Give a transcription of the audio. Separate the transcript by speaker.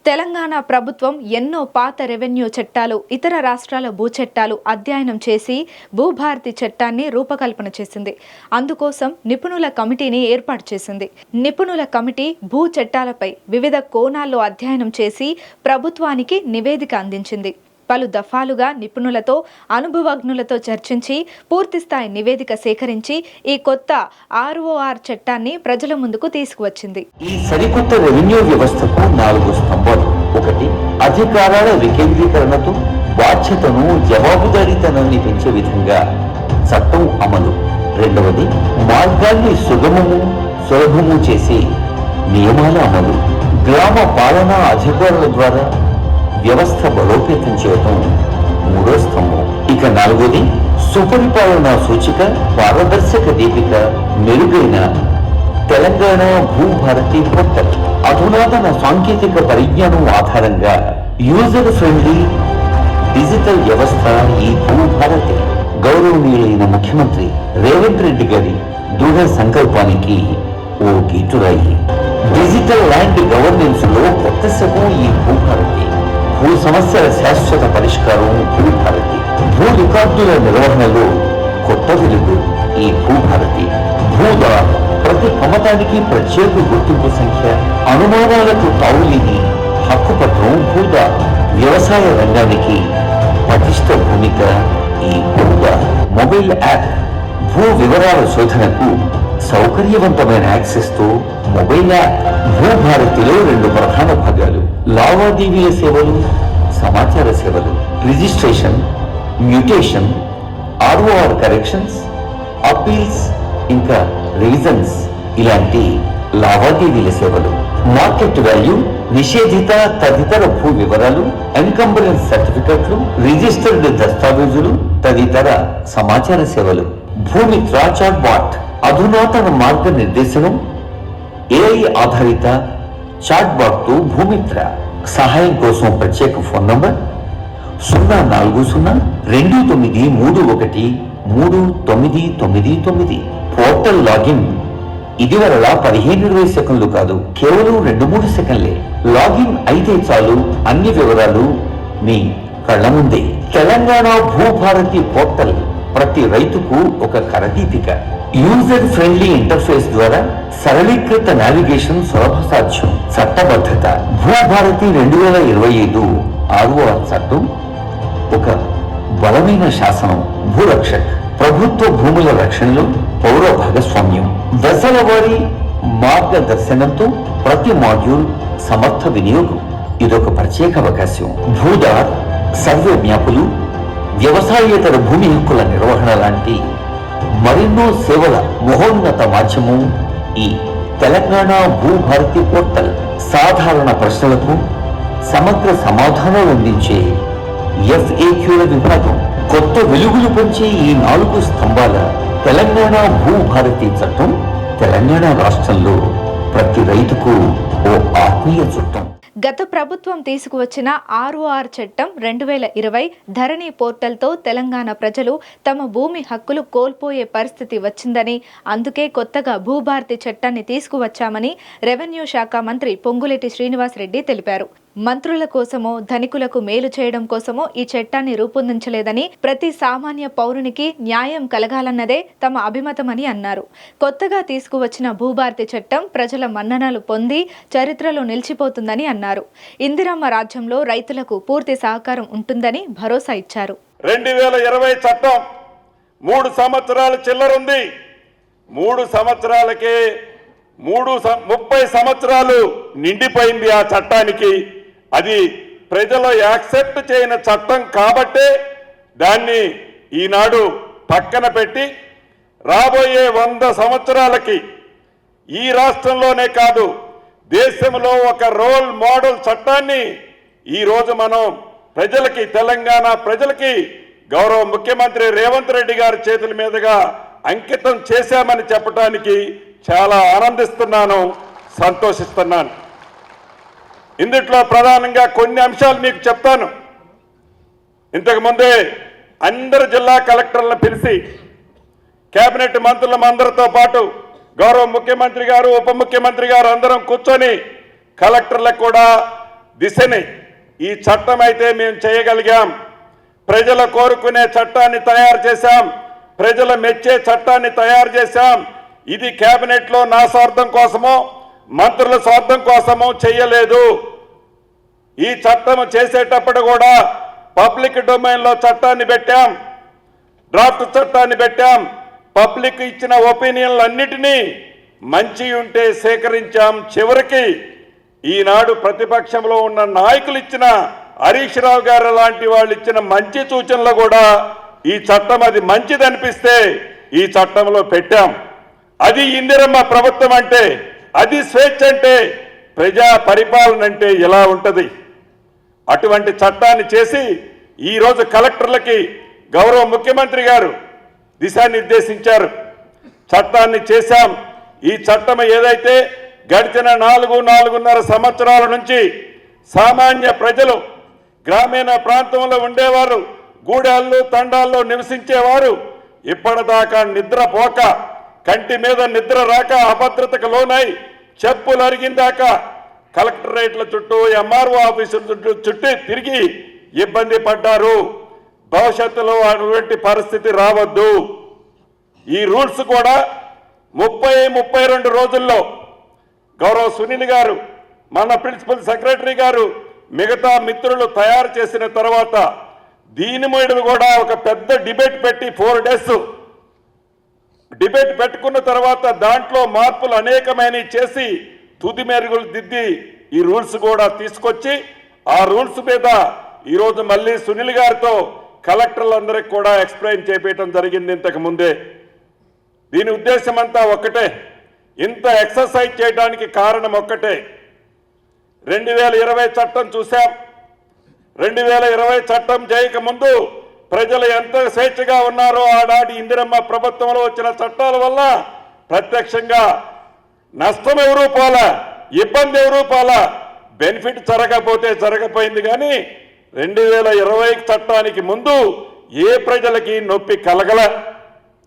Speaker 1: తెలంగాణ ప్రభుత్వం ఎన్నో పాత రెవెన్యూ చట్టాలు, ఇతర రాష్ట్రాల భూ చట్టాలు అధ్యయనం చేసి భూభారతి చట్టాన్ని రూపకల్పన చేసింది. అందుకోసం నిపుణుల కమిటీని ఏర్పాటు చేసింది. నిపుణుల కమిటీ భూ చట్టాలపై వివిధ కోణాల్లో అధ్యయనం చేసి ప్రభుత్వానికి నివేదిక అందించింది. పలు దఫాలుగా నిపుణులతో, అనుభవజ్ఞులతో చర్చించి పూర్తిస్థాయి నివేదిక సేకరించి ఈ కొత్త ఆర్ఓఆర్ చట్టాన్ని ప్రజల ముందుకు తీసుకువచ్చింది.
Speaker 2: ఈ సరికొత్త రెవెన్యూ వ్యవస్థకు 4 స్తంభాలు. ఒకటి, అధికారాల వికేంద్రీకరణతో బాధ్యతను, జవాబుదారీతనాన్ని పెంచే విధంగా చట్టం అమలు. రెండవది, మార్గాన్ని సులభము చేసి నియమాల అమలు. గ్రామ పాలనా అధికారుల ద్వారా వ్యవస్థ బలోపేతం చేయటం మూడో స్తంభం. ఇక నాలుగోది, సుపరిపాలనా సూచిక, పారదర్శక దీపిక, మెరుగైన తెలంగాణ భూభారతి పోర్టల్. అధునాతన సాంకేతిక పరిజ్ఞానం ఆధారంగా యూజర్ ఫ్రెండ్లీ డిజిటల్ వ్యవస్థ ఈ భూభారతి. గౌరవనీయులైన ముఖ్యమంత్రి రేవంత్ రెడ్డి గారి దృఢ సంకల్పానికి ఓ గీటురాయి. డిజిటల్ ల్యాండ్ గవర్నెన్స్ లో కొత్త శకం ఈ భూభారతి. భూ సమస్యల శాశ్వత పరిష్కారం భూభారతి. భూ రికార్డుల నిర్వహణలో కొత్త వెలుగు ఈ భూభారతి. భూదార్ ప్రతి కమతానికి ప్రత్యేక గుర్తింపు సంఖ్య, అనుమానాలకు తావులేని హక్కుపత్రం భూదార్. వ్యవసాయ రంగానికి పటిష్ట భూమిక ఈ భూదార్. మొబైల్ యాప్ భూ వివరాల శోధనకు సౌకర్యవంతమైన యాక్సెస్ తో మొబైల్ యాప్. భూభారతిలో 2 ప్రధాన భాగాలు: లావాదేవీల సేవలు, సమాచార సేవలు. Registration, mutation, ROR corrections, appeals, ఇంకా రివిజన్స్ ఇలాంటి లావాదేవీల సేవలు. మార్కెట్ వాల్యూ, నిషేధిత తదితర భూ వివరాలు, ఎన్కంబరెన్స్ సర్టిఫికెట్లు, రిజిస్టర్డ్ దస్తావేజులు తదితర సమాచార సేవలు. భూమిత్ర చాట్ బాట్ అధునాతన మార్గ నిర్దేశనం, ఏఐ ఆధారిత చాట్ బాట్ తో భూమిత్ర. సహాయం కోసం ప్రత్యేక ఫోన్ నంబర్ 04029313999. పోర్టల్ లాగిన్ ఇదివరలా 15-20 సెకండ్లు కాదు, కేవలం 2-3 సెకండ్లే. లాగిన్ అయితే చాలు, అన్ని వివరాలు మీ కళ్ళ ముందే. తెలంగాణ భూభారతి పోర్టల్ ప్రతి రైతుకు ఒక కరదీపిక. యూజర్ ఫ్రెండ్లీ ఇంటర్ఫేస్ ద్వారా సరళీకృత నావిగేషన్ సులభ సాధ్యం. చట్టబద్ధత. భూభారతి 2025 ఆర్ఓఆర్ చట్టం ఒక బలమైన శాసనం. భూరక్షక్ ప్రభుత్వ భూముల రక్షణలో పౌర భాగస్వామ్యం. దశల వారీ మార్గదర్శనంతో ప్రతి మాడ్యూల్ సమర్థ వినియోగం. ఇదొక ప్రత్యేక అవకాశం. భూదార్ సర్వే మ్యాపులు, వ్యవసాయేతర భూమి హక్కుల నిర్వహణ లాంటి మరెన్నో సేవల మహోన్నత మాధ్యమం ఈ తెలంగాణ భూభారతి పోర్టల్. సాధారణ ప్రశ్నలకు సమగ్ర సమాధానాలు అందించే FAQల విభాగం. కొత్త వెలుగులు పంచే ఈ 4 స్తంభాల తెలంగాణ భూభారతి చట్టం తెలంగాణ రాష్ట్రంలో ప్రతి రైతుకు ఓ ఆత్మీయ చుట్టం.
Speaker 1: గత ప్రభుత్వం తీసుకువచ్చిన ఆర్ఓఆర్ చట్టం 2020 ధరణి పోర్టల్తో తెలంగాణ ప్రజలు తమ భూమి హక్కులు కోల్పోయే పరిస్థితి వచ్చిందని, అందుకే కొత్తగా భూభారతి చట్టాన్ని తీసుకువచ్చామని రెవెన్యూ శాఖ మంత్రి పొంగులేటి శ్రీనివాసరెడ్డి తెలిపారు. మంత్రుల కోసమో, ధనికులకు మేలు చేయడం కోసమో ఈ చట్టాన్ని రూపొందించలేదని, ప్రతి సామాన్య పౌరునికి న్యాయం కలగాలన్నదే తమ అభిమతమని అన్నారు. కొత్తగా తీసుకువచ్చిన భూభారతి చట్టం ప్రజల మన్ననలు పొంది చరిత్రలో నిలిచిపోతుందని అన్నారు. ఇందిరమ్మ రాజ్యంలో రైతులకు పూర్తి సహకారం ఉంటుందని భరోసా ఇచ్చారు.
Speaker 3: 2020 చట్టం 3 సంవత్సరాల చిల్లరుంది. 3 సంవత్సరాలకే 30 సంవత్సరాలు నిండిపోయింది ఆ చట్టానికి. అది ప్రజలు యాక్సెప్ట్ చేయని చట్టం కాబట్టే దాన్ని ఈనాడు పక్కన పెట్టి రాబోయే 100 సంవత్సరాలకి ఈ రాష్ట్రంలోనే కాదు దేశంలో ఒక రోల్ మోడల్ చట్టాన్ని ఈరోజు మనం ప్రజలకి, తెలంగాణ ప్రజలకి గౌరవ ముఖ్యమంత్రి రేవంత్ రెడ్డి గారి చేతుల మీదుగా అంకితం చేశామని చెప్పడానికి చాలా ఆనందిస్తున్నాను, సంతోషిస్తున్నాను. ఇందుట్లో ప్రధానంగా కొన్ని అంశాలు మీకు చెప్తాను. ఇంతకుముందే అందరు జిల్లా కలెక్టర్లను పిలిచి కేబినెట్ మంత్రులందరితో పాటు గౌరవ ముఖ్యమంత్రి గారు, ఉప ముఖ్యమంత్రి గారు అందరం కూర్చొని కలెక్టర్లకు కూడా దిశని ఈ చట్టం అయితే మేము చేయగలిగాం. ప్రజలు కోరుకునే చట్టాన్ని తయారు చేశాం, ప్రజల మెచ్చే చట్టాన్ని తయారు చేశాం. ఇది కేబినెట్లో నా స్వార్థం కోసమో మంత్రుల స్వార్థం కోసమో చేయలేదు. ఈ చట్టం చేసేటప్పుడు కూడా పబ్లిక్ డొమైన్లో చట్టాన్ని పెట్టాం, డ్రాఫ్ట్ చట్టాన్ని పెట్టాం. పబ్లిక్ ఇచ్చిన ఒపీనియన్లన్నిటినీ మంచి ఉంటే సేకరించాం. చివరికి ఈనాడు ప్రతిపక్షంలో ఉన్న నాయకులు ఇచ్చిన హరీష్ రావు గారు లాంటి వాళ్ళు ఇచ్చిన మంచి సూచనలు కూడా ఈ చట్టం అది మంచిదనిపిస్తే ఈ చట్టంలో పెట్టాం. అది ఇందిరమ్మ ప్రభుత్వం అంటే, అది స్వేచ్ఛ అంటే, ప్రజా పరిపాలన అంటే ఎలా ఉంటుంది? అటువంటి చట్టాన్ని చేసి ఈరోజు కలెక్టర్లకి గౌరవ ముఖ్యమంత్రి గారు దిశానిర్దేశించారు. చట్టాన్ని చేశాం. ఈ చట్టం ఏదైతే గడిచిన 4.5 సంవత్సరాల నుంచి సామాన్య ప్రజలు గ్రామీణ ప్రాంతంలో ఉండేవారు, గూడాల్లో తండాల్లో నివసించేవారు ఇప్పటిదాకా నిద్రపోక, కంటి మీద నిద్ర రాక, అభద్రతకు లోనై చెప్పులు అరిగిందాకా కలెక్టరేట్ల చుట్టూ ఎంఆర్ఓ ఆఫీసుల చుట్టూ తిరిగి ఇబ్బంది పడ్డారు. భవిష్యత్తులో అటువంటి పరిస్థితి రావద్దు. ఈ రూల్స్ కూడా 30-32 రోజుల్లో గౌరవ సునీల్ గారు, మన ప్రిన్సిపల్ సెక్రటరీ గారు, మిగతా మిత్రులు తయారు చేసిన తర్వాత దీని మీద కూడా ఒక పెద్ద డిబేట్ పెట్టి 4 days డిబేట్ పెట్టుకున్న తర్వాత దాంట్లో మార్పులు అనేకమైనవి చేసి తుది మెరుగులు దిద్ది ఈ రూల్స్ కూడా తీసుకొచ్చి ఆ రూల్స్ మీద ఈరోజు మళ్ళీ సునీల్ గారితో కలెక్టర్లందరికీ కూడా ఎక్స్ప్లెయిన్ చేపించడం జరిగింది ఇంతకు ముందే. దీని ఉద్దేశం అంతా ఒక్కటే, ఇంత ఎక్సర్సైజ్ చేయడానికి కారణం ఒక్కటే. 2020 చట్టం చూశాం. 2020 చట్టం చేయకముందు ప్రజలు ఎంత స్వేచ్ఛగా ఉన్నారో ఆనాటి ఇందిరమ్మ ప్రభుత్వంలో వచ్చిన చట్టాల వల్ల ప్రత్యక్షంగా నష్టం ఎవరూ పోలా, ఇబ్బంది ఎవరూ పోలా, బెనిఫిట్ జరగకపోతే జరగపోయింది. కానీ 2020 చట్టానికి ముందు ఏ ప్రజలకి నొప్పి కలగల.